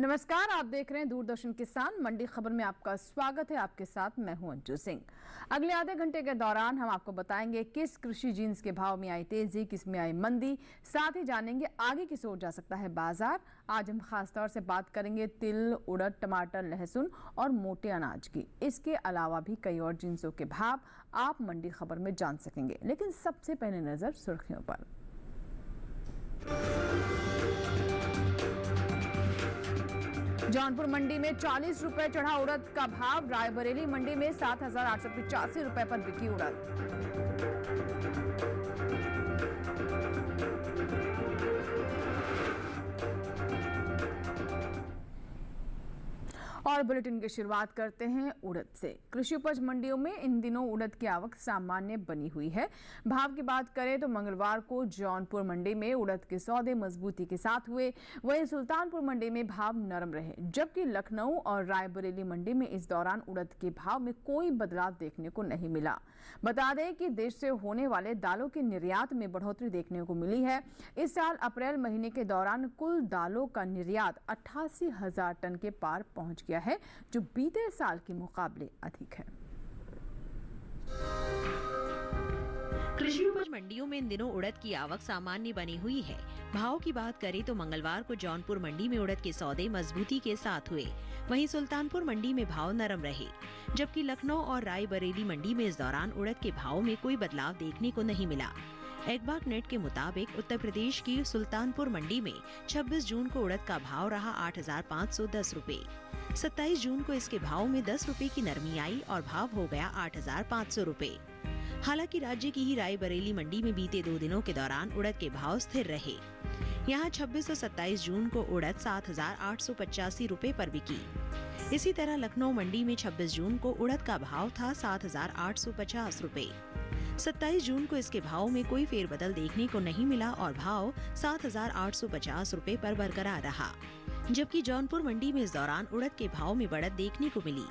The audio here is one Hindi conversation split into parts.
नमस्कार, आप देख रहे हैं दूरदर्शन किसान मंडी खबर में आपका स्वागत है। आपके साथ मैं हूं अंजू सिंह। अगले आधे घंटे के दौरान हम आपको बताएंगे किस कृषि जीन्स के भाव में आई तेजी, किस में आई मंदी, साथ ही जानेंगे आगे किस ओर जा सकता है बाजार। आज हम खास तौर से बात करेंगे तिल, उड़द, टमाटर, लहसुन और मोटे अनाज की। इसके अलावा भी कई और जिन्सों के भाव आप मंडी खबर में जान सकेंगे, लेकिन सबसे पहले नजर सुर्खियों पर। जौनपुर मंडी में 40 रुपए चढ़ा उड़द का भाव। रायबरेली मंडी में 7,885 रुपए पर बिकी उड़द। और बुलेटिन की शुरुआत करते हैं उड़द से। कृषि उपज मंडियों में इन दिनों उड़द की आवक सामान्य बनी हुई है। भाव की बात करें तो मंगलवार को जौनपुर मंडी में उड़द के सौदे मजबूती के साथ हुए, वहीं सुल्तानपुर मंडी में भाव नरम रहे, जबकि लखनऊ और रायबरेली मंडी में इस दौरान उड़द के भाव में कोई बदलाव देखने को नहीं मिला। बता दें कि देश से होने वाले दालों के निर्यात में बढ़ोतरी देखने को मिली है। इस साल अप्रैल महीने के दौरान कुल दालों का निर्यात 88,000 टन के पार पहुंच गया है, जो बीते साल के मुकाबले अधिक है। कृषि उपज मंडियों में इन दिनों उड़द की आवक सामान्य बनी हुई है। भाव की बात करें तो मंगलवार को जौनपुर मंडी में उड़द के सौदे मजबूती के साथ हुए, वहीं सुल्तानपुर मंडी में भाव नरम रहे, जबकि लखनऊ और रायबरेली मंडी में इस दौरान उड़द के भाव में कोई बदलाव देखने को नहीं मिला। एगबाक नेट के मुताबिक उत्तर प्रदेश की सुल्तानपुर मंडी में 26 जून को उड़द का भाव रहा 8,510 रुपए। 27 जून को इसके भाव में 10 रुपए की नरमी आई और भाव हो गया 8,500 रुपए। हालांकि राज्य की ही रायबरेली मंडी में बीते 2 दिनों के दौरान उड़द के भाव स्थिर रहे। यहाँ 26 और 27 जून को उड़द 7,885 रुपए पर बिकी। इसी तरह लखनऊ मंडी में 26 जून को उड़द का भाव था 7,850 रुपए। 27 जून को इसके भाव में कोई फेरबदल देखने को नहीं मिला और भाव 7,850 रुपए पर बरकरार रहा, जबकि जौनपुर मंडी में इस दौरान उड़द के भाव में बढ़त देखने को मिली।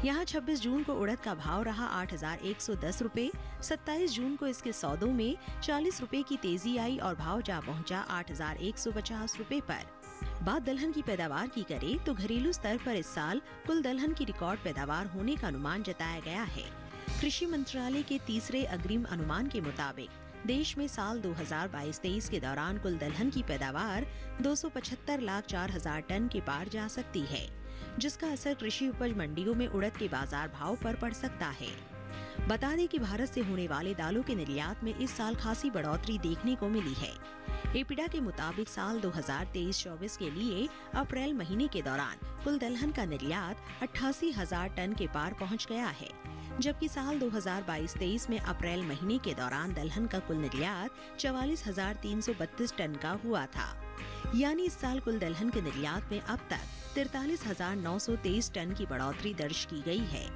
यहाँ 26 जून को उड़द का भाव रहा 8,110 रुपए। 27 जून को इसके सौदों में 40 रुपए की तेजी आई और भाव जा पहुंचा 8,150 रुपए पर। बात दलहन की पैदावार की करें तो घरेलू स्तर पर इस साल कुल दलहन की रिकॉर्ड पैदावार होने का अनुमान जताया गया है। कृषि मंत्रालय के तीसरे अग्रिम अनुमान के मुताबिक देश में साल 2022-23 के दौरान कुल दलहन की पैदावार 275,04,000 टन के पार जा सकती है, जिसका असर कृषि उपज मंडियों में उड़द के बाजार भाव पर पड़ सकता है। बता दें कि भारत से होने वाले दालों के निर्यात में इस साल खासी बढ़ोतरी देखने को मिली है। एपिडा के मुताबिक साल 2023-24 के लिए अप्रैल महीने के दौरान कुल दलहन का निर्यात 88,000 टन के पार पहुँच गया है, जबकि साल 2022-23 में अप्रैल महीने के दौरान दलहन का कुल निर्यात 44,332 टन का हुआ था। यानी इस साल कुल दलहन के निर्यात में अब तक 43,923 टन की बढ़ोतरी दर्ज की गई है।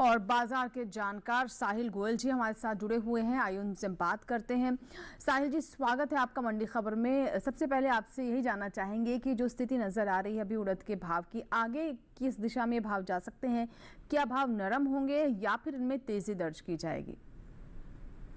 और बाजार के जानकार साहिल गोयल जी हमारे साथ जुड़े हुए हैं, आइए उनसे बात करते हैं। साहिल जी, स्वागत है आपका मंडी खबर में। सबसे पहले आपसे यही जानना चाहेंगे कि जो स्थिति नजर आ रही है अभी उड़द के भाव की, आगे किस दिशा में भाव जा सकते हैं? क्या भाव नरम होंगे या फिर इनमें तेजी दर्ज की जाएगी?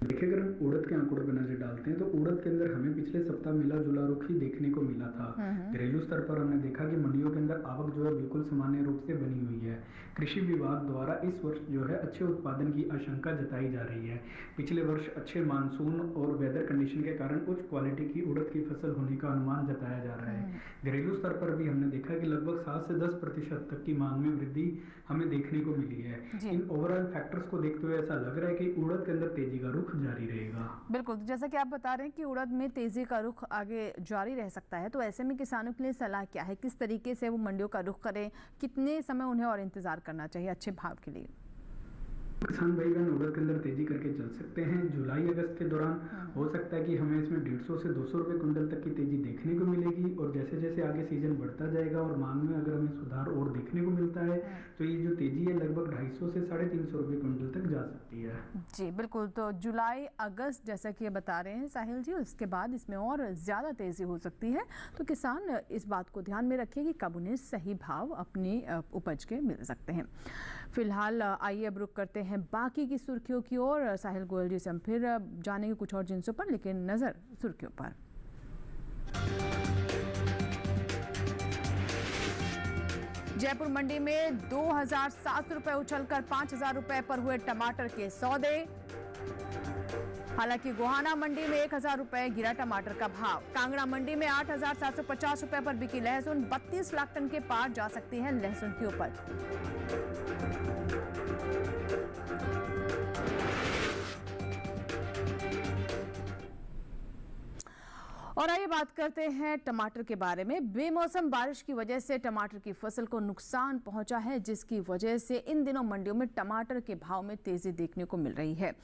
देखिए, अगर हम उड़द के आंकड़ों पर नजर डालते हैं तो उड़द के अंदर हमें पिछले सप्ताह मिला जुला रुख ही देखने को मिला था। घरेलू स्तर पर हमने देखा कि मंडियों के अंदर आवक जो है बिल्कुल सामान्य रूप से बनी हुई है। कृषि विभाग द्वारा इस वर्ष जो है अच्छे उत्पादन की आशंका जताई जा रही है। पिछले वर्ष अच्छे मानसून और वेदर कंडीशन के कारण उच्च क्वालिटी की उड़द की फसल होने का अनुमान जताया जा रहा है। घरेलू स्तर पर भी हमने देखा कि लगभग 7 से 10% तक की मांग में वृद्धि हमें देखने को मिली है। इन ओवरऑल फैक्टर्स को देखते हुए ऐसा लग रहा है कि उड़द के अंदर तेजी का रुख जारी रहेगा। बिल्कुल, तो जैसा कि आप बता रहे हैं कि उड़द में तेजी का रुख आगे जारी रह सकता है, तो ऐसे में किसानों के लिए सलाह क्या है? किस तरीके से वो मंडियों का रुख करें? कितने समय उन्हें और इंतजार करना चाहिए अच्छे भाव के लिए? किसान भाई बहन उड़द के अंदर तेजी करके चल सकते हैं। जुलाई अगस्त के दौरान हो सकता है कि हमें इसमें 150 से 200 रुपए क्विंटल तक की तेजी देखने को मिलेगी, और जैसे जैसे आगे सीजन बढ़ता जाएगा और मांग में अगर हमें सुधार और देखने को मिलता है तो ये जो तेजी है लगभग 250 से 350 रुपए क्विंटल तक जा सकती है। जी बिल्कुल, तो जुलाई अगस्त जैसा कि ये बता रहे हैं साहिल जी, उसके बाद इसमें और ज्यादा तेजी हो सकती है, तो किसान इस बात को ध्यान में रखिए कि कब उन्हें सही भाव अपनी उपज के मिल सकते हैं। फिलहाल आइए अब रुक करते हैं हैं बाकी की सुर्खियों की ओर। साहिल गोयल जी से हम फिर जानेंगे कुछ और जिनसों पर, लेकिन नजर सुर्खियों पर। जयपुर मंडी में 2,700 रुपए उछलकर 5,000 रुपए पर हुए टमाटर के सौदे। हालांकि गोहाना मंडी में 1,000 रुपए गिरा टमाटर का भाव। कांगड़ा मंडी में 8,750 रुपए पर बिकी लहसुन। 32 लाख टन के पार जा सकती है लहसुन की उपज। और आइए बात करते हैं टमाटर के बारे में। बेमौसम बारिश की वजह से टमाटर की फसल को नुकसान पहुंचा है, जिसकी वजह से इन दिनों मंडियों में टमाटर के भाव में तेजी देखने को मिल रही है।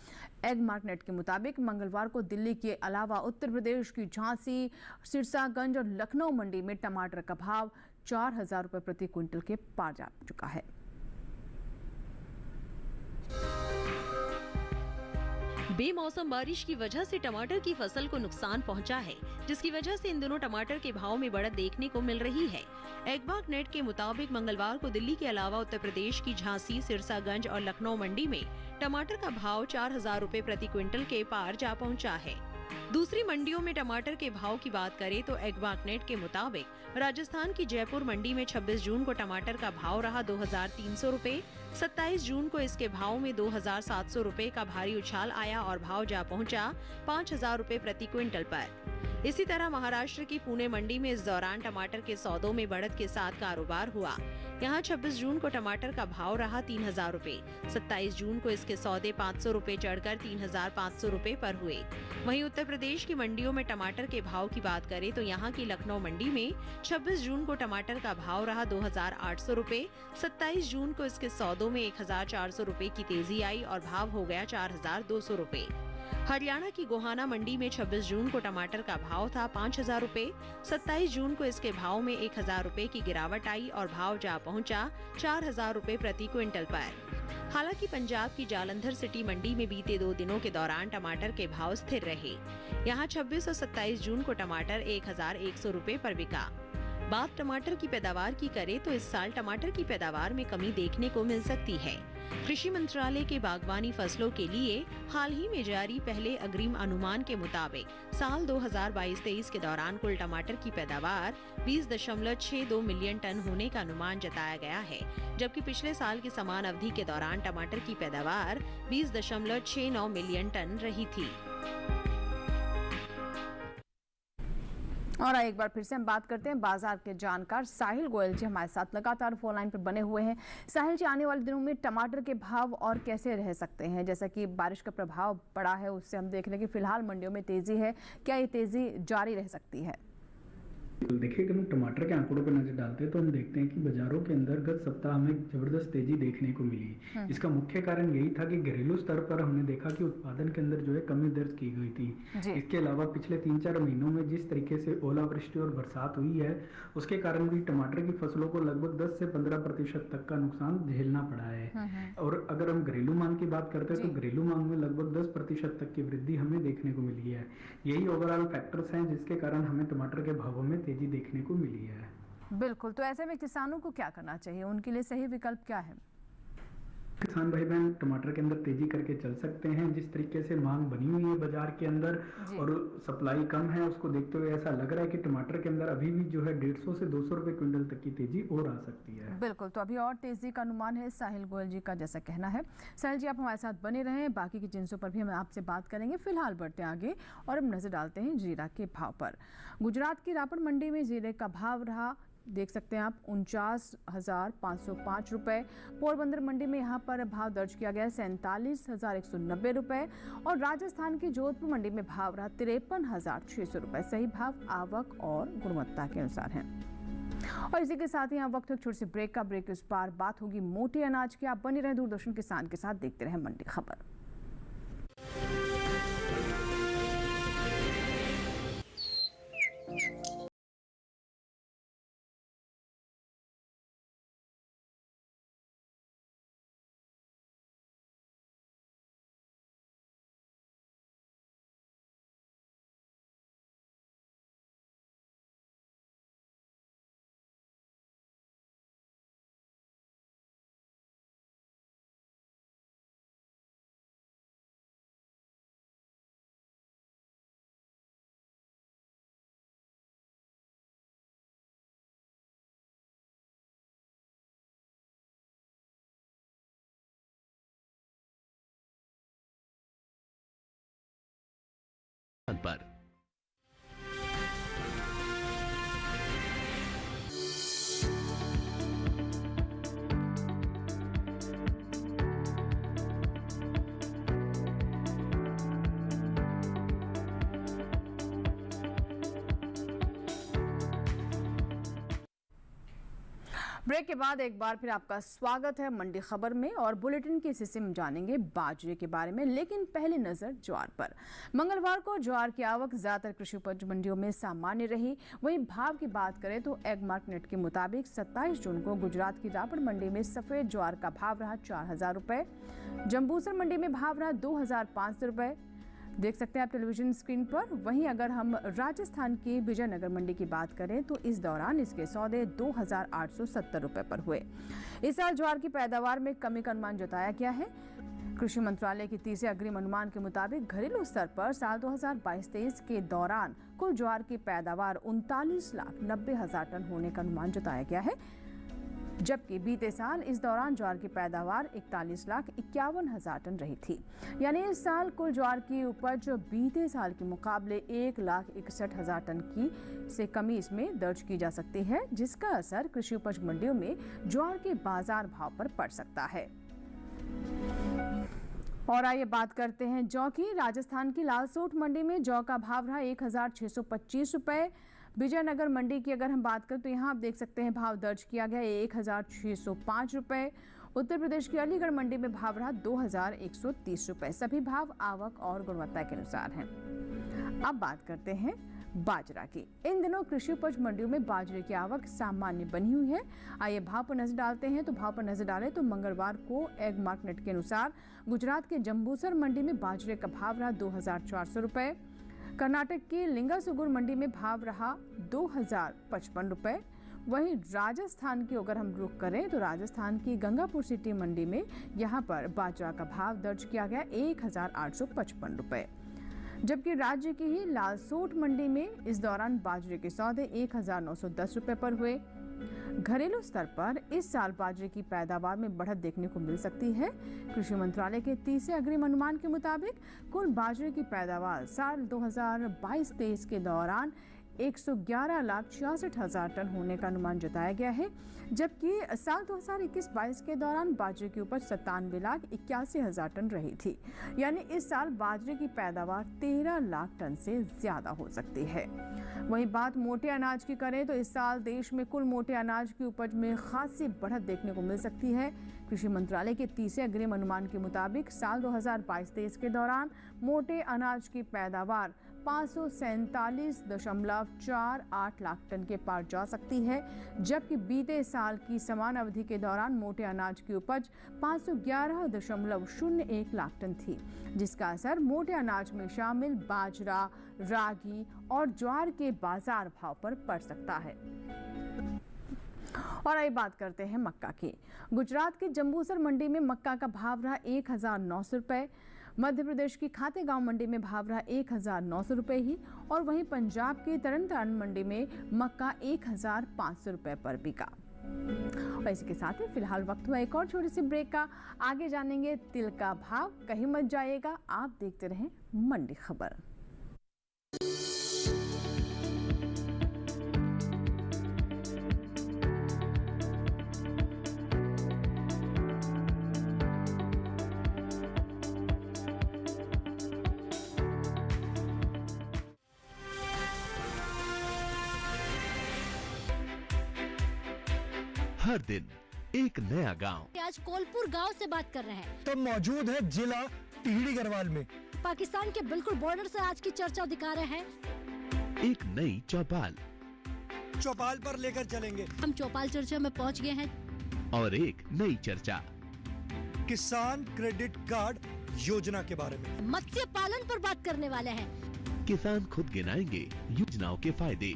एग मार्केट के मुताबिक मंगलवार को दिल्ली के अलावा उत्तर प्रदेश की झांसी, सिरसागंज और लखनऊ मंडी में टमाटर का भाव 4,000 रुपए प्रति क्विंटल के पार जा चुका है। बेमौसम बारिश की वजह से टमाटर की फसल को नुकसान पहुंचा है, जिसकी वजह से इन दिनों टमाटर के भाव में बढ़त देखने को मिल रही है। एगमार्क नेट के मुताबिक मंगलवार को दिल्ली के अलावा उत्तर प्रदेश की झांसी, सिरसागंज और लखनऊ मंडी में टमाटर का भाव 4,000 रुपए प्रति क्विंटल के पार जा पहुंचा है। दूसरी मंडियों में टमाटर के भाव की बात करें तो एगमार्क नेट के मुताबिक राजस्थान की जयपुर मंडी में 26 जून को टमाटर का भाव रहा 2,300 रुपए। 27 जून को इसके भाव में 2,700 रुपए का भारी उछाल आया और भाव जा पहुंचा 5,000 रुपए प्रति क्विंटल पर। इसी तरह महाराष्ट्र की पुणे मंडी में इस दौरान टमाटर के सौदों में बढ़त के साथ कारोबार हुआ। यहाँ 26 जून को टमाटर का भाव रहा 3,000 रुपए। 27 जून को इसके सौदे 500 रुपए चढ़कर 3,500 रुपए पर हुए। वहीं उत्तर प्रदेश की मंडियों में टमाटर के भाव की बात करें तो यहाँ की लखनऊ मंडी में 26 जून को टमाटर का भाव रहा 2,800 रुपए। 27 जून को इसके सौदों में 1,400 रुपए की तेजी आई और भाव हो गया 4,200 रुपए। हरियाणा की गोहाना मंडी में 26 जून को टमाटर का भाव था 5,000 रुपए। 27 जून को इसके भाव में 1,000 रुपए की गिरावट आई और भाव जा पहुंचा 4,000 रुपए प्रति क्विंटल पर। हालांकि पंजाब की जालंधर सिटी मंडी में बीते 2 दिनों के दौरान टमाटर के भाव स्थिर रहे। यहां 26 और 27 जून को टमाटर 1,100 रुपए पर बिका। बात टमाटर की पैदावार की करें तो इस साल टमाटर की पैदावार में कमी देखने को मिल सकती है। कृषि मंत्रालय के बागवानी फसलों के लिए हाल ही में जारी पहले अग्रिम अनुमान के मुताबिक साल 2022-23 के दौरान कुल टमाटर की पैदावार 20.62 मिलियन टन होने का अनुमान जताया गया है, जबकि पिछले साल की समान अवधि के दौरान टमाटर की पैदावार 20.69 मिलियन टन रही थी। और एक बार फिर से हम बात करते हैं बाजार के जानकार साहिल गोयल जी हमारे साथ लगातार फोन लाइन पर बने हुए हैं। साहिल जी, आने वाले दिनों में टमाटर के भाव और कैसे रह सकते हैं? जैसा कि बारिश का प्रभाव पड़ा है, उससे हम देख रहे हैं कि फिलहाल मंडियों में तेजी है, क्या ये तेजी जारी रह सकती है? देखिए, अगर हम टमाटर के आंकड़ों पर नजर डालते हैं तो हम देखते हैं कि बाजारों के अंदर गत सप्ताह हमें जबरदस्त तेजी देखने को मिली। इसका मुख्य कारण यही था कि घरेलू स्तर पर हमने देखा कि उत्पादन के अंदर जो है कमी दर्ज की गई थी। इसके अलावा पिछले 3-4 महीनों में जिस तरीके से ओलावृष्टि और बरसात हुई है, उसके कारण भी टमाटर की फसलों को लगभग 10 से 15% तक का नुकसान झेलना पड़ा है। और अगर हम घरेलू मांग की बात करते हैं तो घरेलू मांग में लगभग 10% तक की वृद्धि हमें देखने को मिली है। यही ओवरऑल फैक्टर्स हैं जिसके कारण हमें टमाटर के भावों में तेजी देखने को मिली है। बिल्कुल, तो ऐसे में किसानों को क्या करना चाहिए? उनके लिए सही विकल्प क्या है? किसान भाई बहन टमाटर के अंदर तेजी करके चल सकते हैं। जिस तरीके से मांग बनी हुई है बाजार के अंदर और सप्लाई कम है, उसको देखते हुए ऐसा लग रहा है कि टमाटर के अंदर अभी भी जो है 150 से 200 रुपए क्विंटल तक की तेजी और आ सकती है। बिल्कुल, तो अभी और तेजी का अनुमान है साहिल गोयल जी का, जैसा कहना है। साहिल जी, आप हमारे साथ बने रहें, बाकी की जिनसों पर भी हम आपसे बात करेंगे। फिलहाल बढ़ते आगे और हम नजर डालते हैं जीरा के भाव पर। गुजरात की रापड़ मंडी में जीरे का भाव रहा, देख सकते हैं आप, 49,505 रुपए। पोरबंदर मंडी में यहाँ पर भाव दर्ज किया गया 47,190 रुपए और राजस्थान की जोधपुर मंडी में भाव रहा 53,600 रुपए। सही भाव आवक और गुणवत्ता के अनुसार हैं। और इसी के साथ ही यहाँ वक्त एक छोटी सी ब्रेक का। ब्रेक के उस पार बात होगी मोटे अनाज की। आप बने रहें दूरदर्शन किसान के साथ, देखते रहें मंडी खबर। पर। ब्रेक के बाद एक बार फिर आपका स्वागत है मंडी खबर में और बुलेटिन के हिस्से में जानेंगे बाजरे के बारे में, लेकिन पहले नजर ज्वार पर। मंगलवार को ज्वार की आवक ज्यादातर कृषि उपज मंडियों में सामान्य रही। वहीं भाव की बात करें तो एग मार्क नेट के मुताबिक 27 जून को गुजरात की रापड़ मंडी में सफेद ज्वार का भाव रहा 4000 रुपए, जम्बूसर मंडी में भाव रहा 2500 रुपए, देख सकते हैं आप टेलीविजन स्क्रीन पर। वहीं अगर हम राजस्थान की विजयनगर मंडी की बात करें तो इस दौरान इसके सौदे 2870 रुपए पर हुए। इस साल ज्वार की पैदावार में कमी का अनुमान जताया गया है। कृषि मंत्रालय की तीसरे अग्रिम अनुमान के मुताबिक घरेलू स्तर पर साल 2022-23 के दौरान कुल ज्वार की पैदावार 39,90,000 टन होने का अनुमान जताया गया है, जबकि बीते साल इस दौरान ज्वार की पैदावार 41,51,000 टन रही थी। यानी इस साल कुल ज्वार की उपज बीते साल के मुकाबले 1,61,000 टन की से कमी इसमें दर्ज की जा सकती है, जिसका असर कृषि उपज मंडियों में ज्वार के बाजार भाव पर पड़ सकता है। और आइए बात करते हैं जौ की। राजस्थान की लालसोट मंडी में जौ का भाव रहा 1,625 रुपए। विजयनगर मंडी की अगर हम बात करें तो यहाँ आप देख सकते हैं भाव दर्ज किया गया 1,605 रुपए। उत्तर प्रदेश की अलीगढ़ मंडी में भाव रहा 2,130 रुपए। सभी भाव आवक और गुणवत्ता के अनुसार हैं। अब बात करते हैं बाजरा की। इन दिनों कृषि उपज मंडियों में बाजरे की आवक सामान्य बनी हुई है। आइए भाव पर नजर डालते हैं। तो भाव पर नजर डालें तो मंगलवार को एग मार्क नेट के अनुसार गुजरात के जम्बूसर मंडी में बाजरे का भाव रहा 2,400 रुपए। कर्नाटक की लिंगासुगुर मंडी में भाव रहा 2,055 रुपए। वहीं राजस्थान की अगर हम रुख करें तो राजस्थान की गंगापुर सिटी मंडी में यहां पर बाजरा का भाव दर्ज किया गया 1,855 रुपए, जबकि राज्य की ही लालसोट मंडी में इस दौरान बाजरे के सौदे 1,910 रुपए पर हुए। घरेलू स्तर पर इस साल बाजरे की पैदावार में बढ़त देखने को मिल सकती है। कृषि मंत्रालय के तीसरे अग्रिम अनुमान के मुताबिक कुल बाजरे की पैदावार साल 2022-23 के दौरान 111,66,000 टन होने का अनुमान जताया गया है, जबकि साल 2021-22 के दौरान बाजरे की उपज 97,81,000 टन रही थी। यानी इस साल बाजरे की पैदावार 13 लाख टन से ज्यादा हो सकती है। वहीं बात मोटे अनाज की करें तो इस साल देश में कुल मोटे अनाज की उपज में खासी बढ़त देखने को मिल सकती है। कृषि मंत्रालय के तीसरे अग्रिम अनुमान के मुताबिक साल 2022-23 के दौरान मोटे अनाज की पैदावार 547.48 लाख टन के पार जा सकती है, जबकि बीते साल की समान अवधि के दौरान मोटे अनाज की उपज 511.01 लाख टन थी, जिसका असर मोटे अनाज में शामिल बाजरा, रागी और ज्वार के बाजार भाव पर पड़ सकता है। और आइए बात करते हैं मक्का की। गुजरात के जम्बूसर मंडी में मक्का का भाव रहा 1,900 रुपए। मध्य प्रदेश की खातेगांव मंडी में भाव रहा 1,900 रुपए ही, और वहीं पंजाब की तरनतारन मंडी में मक्का 1,500 रुपए पर बिका। और इसी के साथ ही फिलहाल वक्त हुआ एक और छोटी सी ब्रेक का। आगे जानेंगे तिल का भाव, कहीं मत जाइएगा, आप देखते रहें मंडी खबर। हर दिन एक नया गांव। आज कोलपुर गांव से बात कर रहे हैं। तो मौजूद है जिला टिहरी गढ़वाल में। पाकिस्तान के बिल्कुल बॉर्डर से आज की चर्चा दिखा रहे हैं। एक नई चौपाल चौपाल पर लेकर चलेंगे। हम चौपाल चर्चा में पहुंच गए हैं। और एक नई चर्चा किसान क्रेडिट कार्ड योजना के बारे में। मत्स्य पालन पर बात करने वाले हैं। किसान खुद गिनाएंगे योजनाओं के फायदे।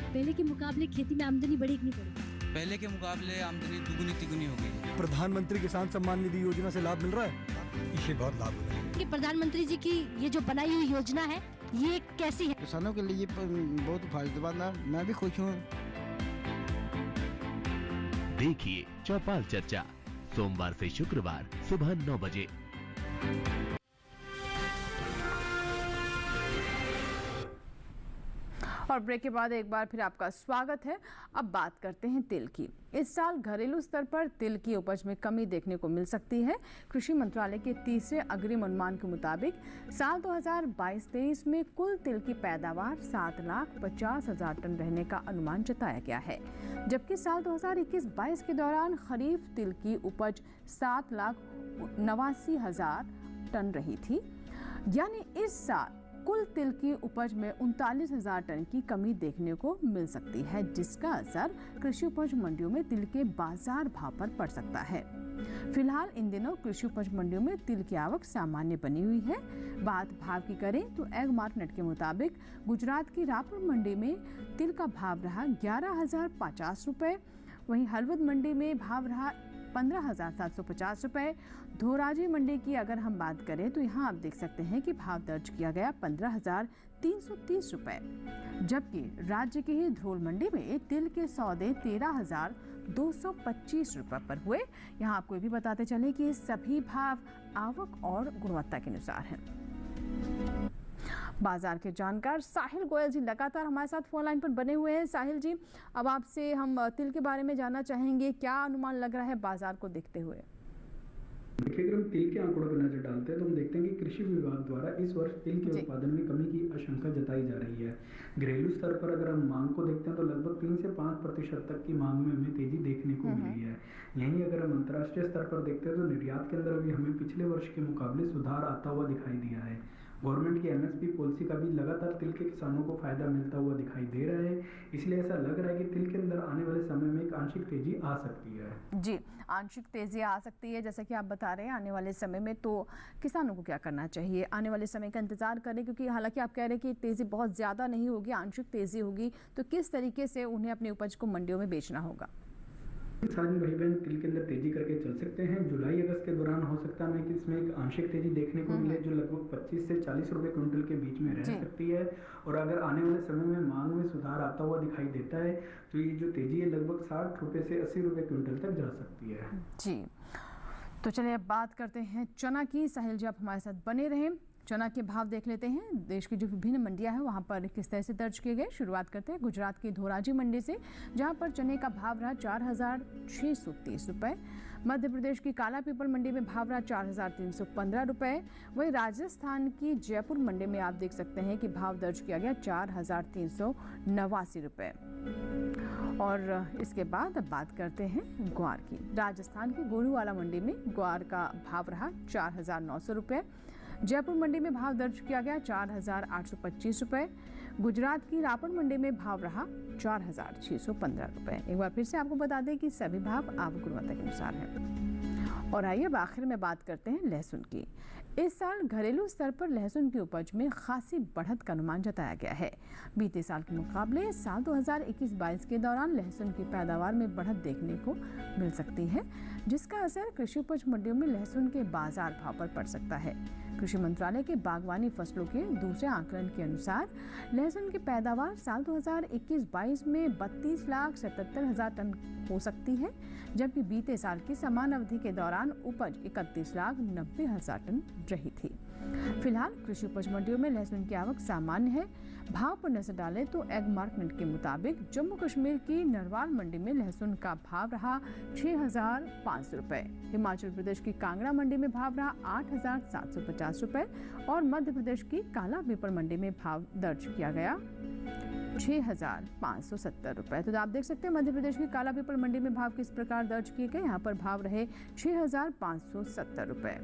पहले के मुकाबले खेती में आमदनी बढ़ी कि नहीं बढ़ी? पहले के मुकाबले आमदनी दुगुनी तिगुनी हो गई। प्रधानमंत्री किसान सम्मान निधि योजना से लाभ मिल रहा है। इसे बहुत लाभ हो रहा है। कि प्रधानमंत्री जी की ये जो बनाई हुई योजना है ये कैसी है? किसानों के लिए बहुत फायदेमंद है। मैं भी खुश हूँ। देखिए चौपाल चर्चा सोमवार से शुक्रवार सुबह 9 बजे। और ब्रेक के बाद एक बार फिर आपका स्वागत है। अब बात करते हैं तिल की। इस साल घरेलू स्तर पर तिल की उपज में कमी देखने को मिल सकती है। कृषि मंत्रालय के तीसरे अग्रिम अनुमान के मुताबिक साल 2022-23 में कुल तिल की पैदावार 7,50,000 टन रहने का अनुमान जताया गया है, जबकि साल 2021-22 के दौरान खरीफ तिल की उपज 7,89,000 टन रही थी। यानी इस साल कुल तिल की उपज में 39,000 टन की कमी देखने को मिल सकती है, जिसका असर कृषि उपज मंडियों में तिल के बाजार भाव पर पड़ सकता है। फिलहाल इन दिनों कृषि उपज मंडियों में तिल की आवक सामान्य बनी हुई है। बात भाव की करें तो एग मार्केट के मुताबिक गुजरात की रायपुर मंडी में तिल का भाव रहा 11,050 रुपये। वहीं हलवद मंडी में भाव रहा 15,750 रुपये। धोराजी मंडी की अगर हम बात करें तो यहाँ आप देख सकते हैं कि भाव दर्ज किया गया 15,330 रुपये, जबकि राज्य की ही धरोल मंडी में तिल के सौदे 13,225 रुपये पर हुए। यहाँ आपको ये भी बताते चले कि ये सभी भाव आवक और गुणवत्ता के अनुसार हैं। बाजार के जानकार साहिल गोयल जी लगातार हमारे साथ फोन लाइन पर बने हुए हैं। साहिल जी, अब आपसे हम तिल के बारे में जानना चाहेंगे, क्या अनुमान लग रहा है बाजार को देखते हुए? देखिए, अगर हम तिल के आंकड़ों पर नजर डालते हैं तो हम देखते हैं कि कृषि विभाग द्वारा इस वर्ष तिल के उत्पादन में कमी की आशंका जताई जा रही है। घरेलू स्तर पर अगर हम मांग को देखते हैं तो लगभग 3 से 5% तक की मांग में हमें तेजी देखने को मिली है। यहीं अगर हम अंतर्राष्ट्रीय स्तर पर देखते हैं तो निर्यात के अंदर भी हमें पिछले वर्ष के मुकाबले सुधार आता हुआ दिखाई दिया है। गवर्नमेंट की MSP पॉलिसी का भी लगातार तिल के किसानों को फायदा मिलता हुआ दिखाई दे रहा है, इसलिए ऐसा लग रहा है कि तिल के अंदर आने वाले समय में एक आंशिक तेजी आ सकती है। जी, आंशिक तेजी आ सकती है, जैसा कि आप बता रहे हैं। आने वाले समय में तो किसानों को क्या करना चाहिए? आने वाले समय का इंतजार करें, क्योंकि हालांकि आप कह रहे हैं कि तेजी बहुत ज़्यादा नहीं होगी, आंशिक तेजी होगी, तो किस तरीके से उन्हें अपनी उपज को मंडियों में बेचना होगा? किसान भाई बहन तिल के अंदर तेजी करके चल सकते हैं। जुलाई अगस्त के दौरान हो सकता है कि इसमें एक आंशिक तेजी देखने को मिले, जो लगभग 25 से 40 रुपए क्विंटल के बीच में रह सकती है। और अगर आने वाले समय में मांग में सुधार आता हुआ दिखाई देता है तो ये जो तेजी है लगभग 60 रुपए से 80 रुपए क्विंटल तक जा सकती है। जी, तो चलिए अब बात करते हैं चना की। साहिल जी, आप हमारे साथ बने रहें। चना के भाव देख लेते हैं। देश की जो विभिन्न मंडियां हैं वहां पर किस तरह से दर्ज किए गए। शुरुआत करते हैं गुजरात की धोराजी मंडी से, जहां पर चने का भाव रहा 4,630 रुपये। मध्य प्रदेश की काला पीपल मंडी में भाव रहा 4,315 रुपये। वहीं राजस्थान की जयपुर मंडी में आप देख सकते हैं कि भाव दर्ज किया गया 4,389 रुपये। और इसके बाद अब बात करते हैं ग्वार की। राजस्थान की गोलूवाला मंडी में ग्वार का भाव रहा 4,900 रुपये। जयपुर मंडी में भाव दर्ज किया गया 4,825 रुपये। गुजरात की रायपुर मंडी में भाव रहा 4,615 रुपये। एक बार फिर से आपको बता दें कि सभी भाव आवक गुणवत्ता के अनुसार हैं। और आइए अब आखिर में बात करते हैं लहसुन की। इस साल घरेलू स्तर पर लहसुन की उपज में खासी बढ़त का अनुमान जताया गया है। बीते साल के मुकाबले साल 2021-22 के दौरान लहसुन की पैदावार में बढ़त देखने को मिल सकती है, जिसका असर कृषि उपज मंडियों में लहसुन के बाजार भाव पर पड़ सकता है। कृषि मंत्रालय के बागवानी फसलों के दूसरे आकलन के अनुसार लहसुन की पैदावार साल 2021-22 में 32,77,000 टन हो सकती है, जबकि बीते साल की समान अवधि के दौरान उपज 31,90,000 टन रही थी। फिलहाल कृषि उपज मंडियों में लहसुन की आवक सामान्य है। भाव पर नजर डालें तो एग मार्केट के मुताबिक जम्मू कश्मीर की नरवाल मंडी में लहसुन का भाव रहा 6,500 रुपये। हिमाचल प्रदेश की कांगड़ा मंडी में भाव रहा 8,750 रुपये और मध्य प्रदेश की काला पीपल मंडी में भाव दर्ज किया गया 6,570 रुपये। तो आप देख सकते हैं मध्य प्रदेश की काला पीपल मंडी में भाव किस प्रकार दर्ज किए गए। यहाँ पर भाव रहे 6,570 रुपये।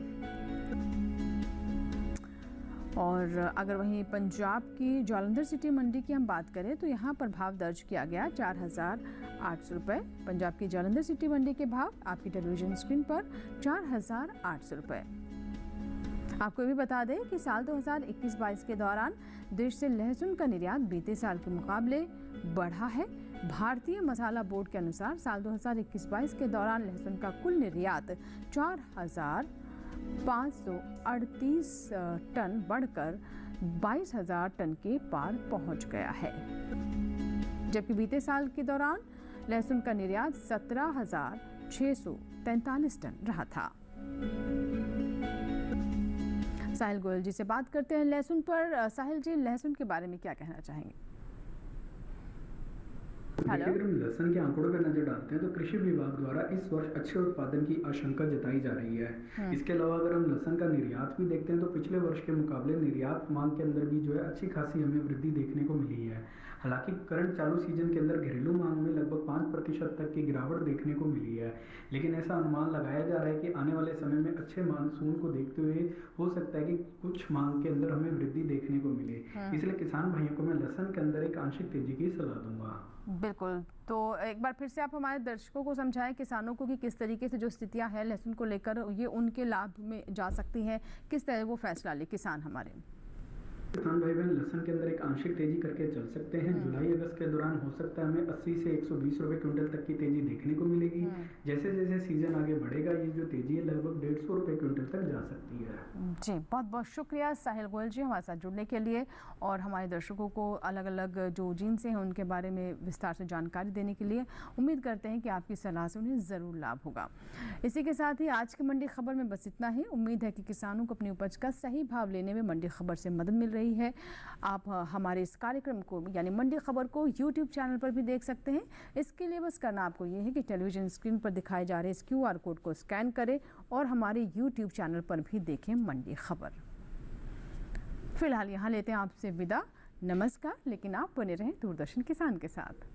और अगर वहीं पंजाब की जालंधर सिटी मंडी की हम बात करें तो यहाँ पर भाव दर्ज किया गया 4,800 रुपये। पंजाब की जालंधर सिटी मंडी के भाव आपकी टेलीविजन स्क्रीन पर 4,800 रुपये। आपको ये भी बता दें कि साल 2021-22 के दौरान देश से लहसुन का निर्यात बीते साल के मुकाबले बढ़ा है। भारतीय मसाला बोर्ड के अनुसार साल 2021-22 के दौरान लहसुन का कुल निर्यात 4,538 टन बढ़कर 22,000 टन के पार पहुंच गया है, जबकि बीते साल के दौरान लहसुन का निर्यात 17,643 टन रहा था। साहिल गोयल जी से बात करते हैं लहसुन पर। साहिल जी, लहसुन के बारे में क्या कहना चाहेंगे? हेलो। अगर हम लहसुन के आंकड़ों पर नजर डालते हैं तो कृषि विभाग द्वारा इस वर्ष अच्छे उत्पादन की आशंका जताई जा रही है। इसके अलावा अगर हम लहसुन का निर्यात भी देखते हैं तो पिछले वर्ष के मुकाबले निर्यात मांग के अंदर भी जो है अच्छी खासी हमें वृद्धि देखने को मिली है। हालांकि करंट चालू सीजन के अंदर घरेलू मांग में लगभग 5% तक की गिरावट देखने को मिली है, लेकिन ऐसा अनुमान लगाया जा रहा है कि आने वाले समय में अच्छे मानसून को देखते हुए हो सकता है कि कुछ मांग के अंदर हमें वृद्धि देखने को मिले। इसलिए किसान भाइयों को मैं लहसुन के अंदर एक आंशिक तेजी की सलाह दूंगा। बिल्कुल, तो एक बार फिर से आप हमारे दर्शकों को समझाएं किसानों को कि किस तरीके से जो स्थितियां हैं लहसुन को लेकर ये उनके लाभ में जा सकती हैं, किस तरह वो फैसला ले किसान हमारे। किसान भाई बहन लहसुन के अंदर एक आंशिक तेजी करके चल सकते हैं। जुलाई अगस्त के दौरान हो सकता है हमें 80 से 120 रुपए क्विंटल तक की तेजी देखने को मिलेगी। जैसे जैसे सीजन आगे बढ़ेगा ये जो तेजी है लगभग 150 रुपए क्विंटल तक जा सकती है। जी, बहुत बहुत शुक्रिया साहिल गोयल जी हमारे साथ जुड़ने के लिए और हमारे दर्शकों को अलग अलग जो जीन्स हैं उनके बारे में विस्तार से जानकारी देने के लिए। उम्मीद करते हैं कि आपकी सलाह से उन्हें ज़रूर लाभ होगा। इसी के साथ ही आज की मंडी खबर में बस इतना ही। उम्मीद है कि किसानों को अपनी उपज का सही भाव लेने में मंडी खबर से मदद मिल रही है। आप हमारे इस कार्यक्रम को यानी मंडी खबर को YouTube चैनल पर भी देख सकते हैं। इसके लिए बस करना आपको ये है कि टेलीविजन स्क्रीन पर दिखाए जा रहे इस QR कोड को स्कैन करें और हमारे YouTube चैनल पर भी देखें मंडी खबर। फिलहाल यहाँ लेते हैं आपसे विदा। नमस्कार, लेकिन आप बने रहें दूरदर्शन किसान के साथ।